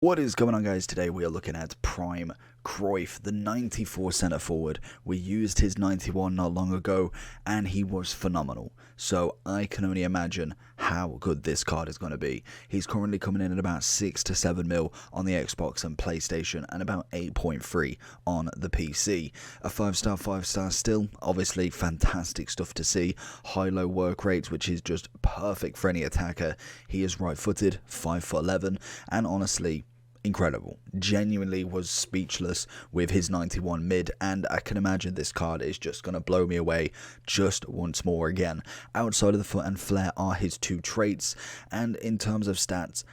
What is going on, guys? Today we are looking at Prime Cruff, the 94 centre forward. We used his 91 not long ago and he was phenomenal. So I can only imagine how good this card is going to be. He's currently coming in at about 6 to 7 mil on the Xbox and PlayStation and about 8.3 on the PC. A 5-star still, obviously fantastic stuff to see. High-low work rates, which is just perfect for any attacker. He is right-footed, 5'11", and honestly, incredible. Genuinely was speechless with his 91 mid, and I can imagine this card is just going to blow me away just once more again. Outside of the foot and flair are his two traits, and in terms of stats,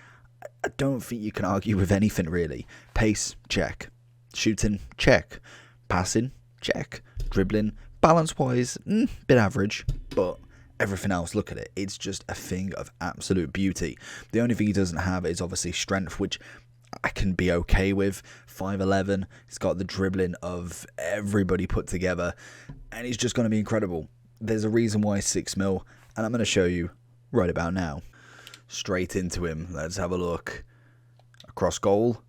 I don't think you can argue with anything really. Pace, check. Shooting, check. Passing, check. Dribbling, balance-wise, bit average, but everything else, look at it. It's just a thing of absolute beauty. The only thing he doesn't have is obviously strength, which I can be okay with. 5'11", he's got the dribbling of everybody put together, and he's just going to be incredible. There's a reason why 6 mil, and I'm going to show you right about now. Straight into him. Let's have a look. Across goal.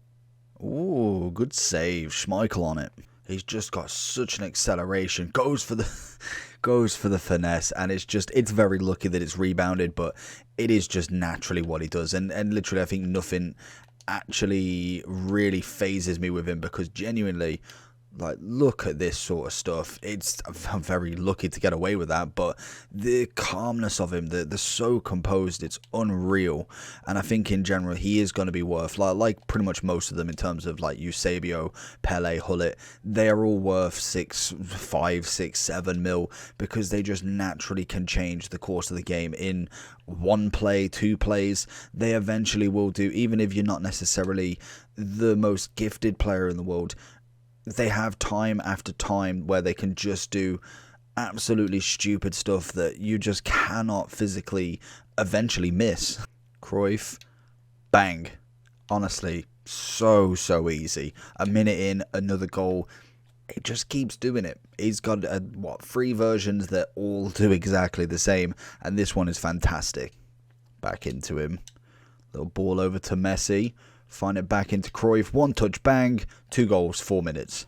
Ooh, good save. Schmeichel on it. He's just got such an acceleration. Goes for the finesse, and it's very lucky that it's rebounded, but it is just naturally what he does, and literally I think nothing actually really phases me with him, because genuinely, like, look at this sort of stuff. I'm very lucky to get away with that, but the calmness of him, they're so composed, it's unreal. And I think in general he is going to be worth, like pretty much most of them in terms of like Eusebio, Pele, Hullet, they are all worth 5, 6, 7 mil, because they just naturally can change the course of the game in one play, 2 plays. They eventually will do, even if you're not necessarily the most gifted player in the world. They have time after time where they can just do absolutely stupid stuff that you just cannot physically eventually miss. Cruyff, bang. Honestly, so easy. A minute in, another goal. It just keeps doing it. He's got, 3 versions that all do exactly the same, and this one is fantastic. Back into him. Little ball over to Messi. Find it back into Cruyff. 1 touch, bang. 2 goals, 4 minutes.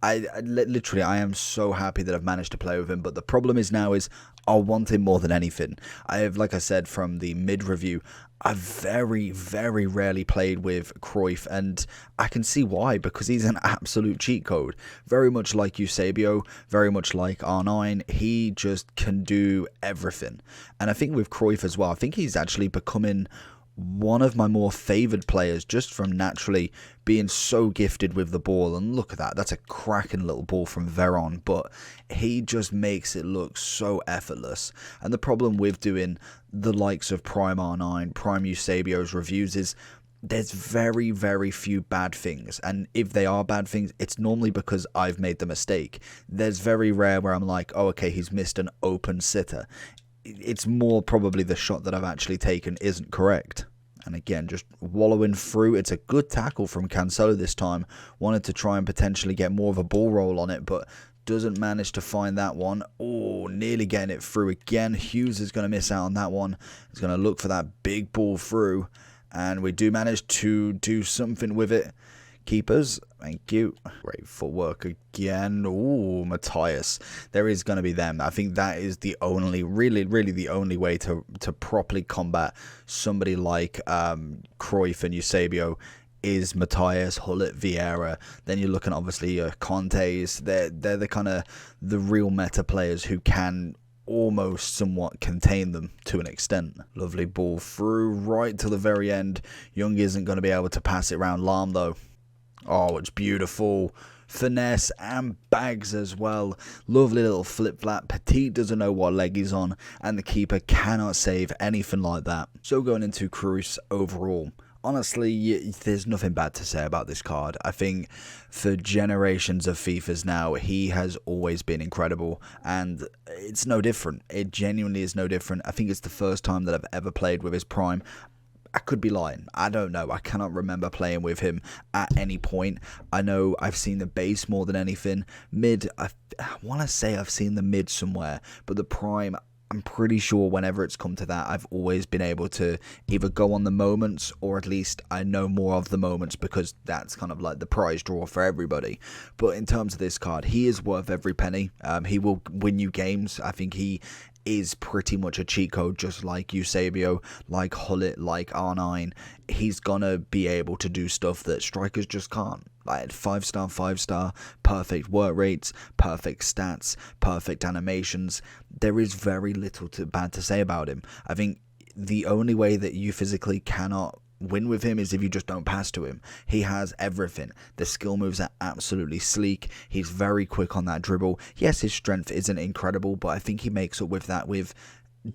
I am so happy that I've managed to play with him, but the problem is now is I want him more than anything. I have, like I said from the mid review, I've very rarely played with Cruyff, and I can see why, because he's an absolute cheat code. Very much like Eusebio, very much like R9, he just can do everything. And I think with Cruyff as well, I think he's actually becoming one of my more favoured players, just from naturally being so gifted with the ball. And look at that, that's a cracking little ball from Veron, but he just makes it look so effortless. And the problem with doing the likes of Prime R9, Prime Eusebio's reviews is there's very few bad things, and if they are bad things, it's normally because I've made the mistake. There's very rare where I'm like, oh, okay, he's missed an open sitter. It's more probably the shot that I've actually taken isn't correct. And again, just wallowing through. It's a good tackle from Cancelo this time. Wanted to try and potentially get more of a ball roll on it, but doesn't manage to find that one. Oh, nearly getting it through again. Hughes is going to miss out on that one. He's going to look for that big ball through. And we do manage to do something with it. Keepers, thank you. Great footwork again. Ooh, Matthias. There is going to be them. I think that is the only, really the only way to properly combat somebody like Cruyff and Eusebio is Matthias, Hullet, Vieira. Then you're looking obviously Contes. They're the kind of the real meta players who can almost somewhat contain them to an extent. Lovely ball through right to the very end. Young isn't going to be able to pass it around Lahm though. Oh, it's beautiful. Finesse and bags as well. Lovely little flip flap. Petit doesn't know what leg he's on, and the keeper cannot save anything like that. So going into Cruff overall, honestly, there's nothing bad to say about this card. I think for generations of FIFAs now, he has always been incredible, and it's no different. It genuinely is no different. I think it's the first time that I've ever played with his prime. I could be lying. I don't know. I cannot remember playing with him at any point. I know I've seen the base more than anything. Mid, I want to say I've seen the mid somewhere, but the prime, I'm pretty sure whenever it's come to that, I've always been able to either go on the moments, or at least I know more of the moments, because that's kind of like the prize draw for everybody. But in terms of this card, he is worth every penny. He will win you games. I think he is pretty much a cheat code, just like Eusebio, like Hullet, like R9. He's gonna be able to do stuff that strikers just can't. Like 5-star, perfect work rates, perfect stats, perfect animations. There is very little bad to say about him. I think the only way that you physically cannot win with him is if you just don't pass to him. He has everything. The skill moves are absolutely sleek. He's very quick on that dribble. Yes, his strength isn't incredible, but I think he makes up with that with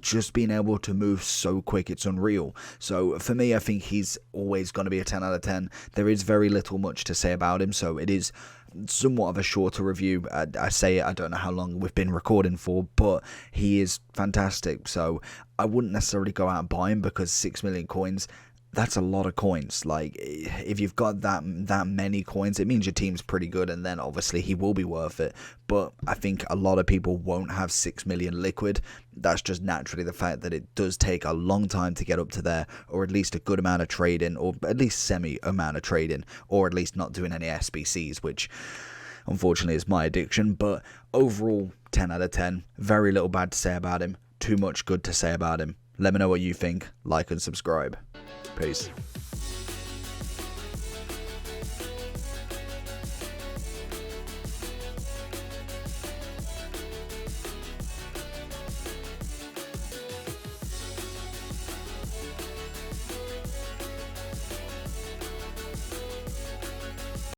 just being able to move so quick. It's unreal. So for me, I think he's always going to be a 10 out of 10. There is very little much to say about him, so it is somewhat of a shorter review. I say it, I don't know how long we've been recording for, but he is fantastic. So I wouldn't necessarily go out and buy him, because 6 million coins, that's a lot of coins. Like, if you've got that many coins, it means your team's pretty good, and then obviously he will be worth it. But I think a lot of people won't have 6 million liquid. That's just naturally the fact that it does take a long time to get up to there, or at least a good amount of trading, or at least semi amount of trading, or at least not doing any SBCs, which unfortunately is my addiction. But overall, 10 out of 10. Very little bad to say about him, too much good to say about him. Let me know what you think. Like and subscribe. Peace.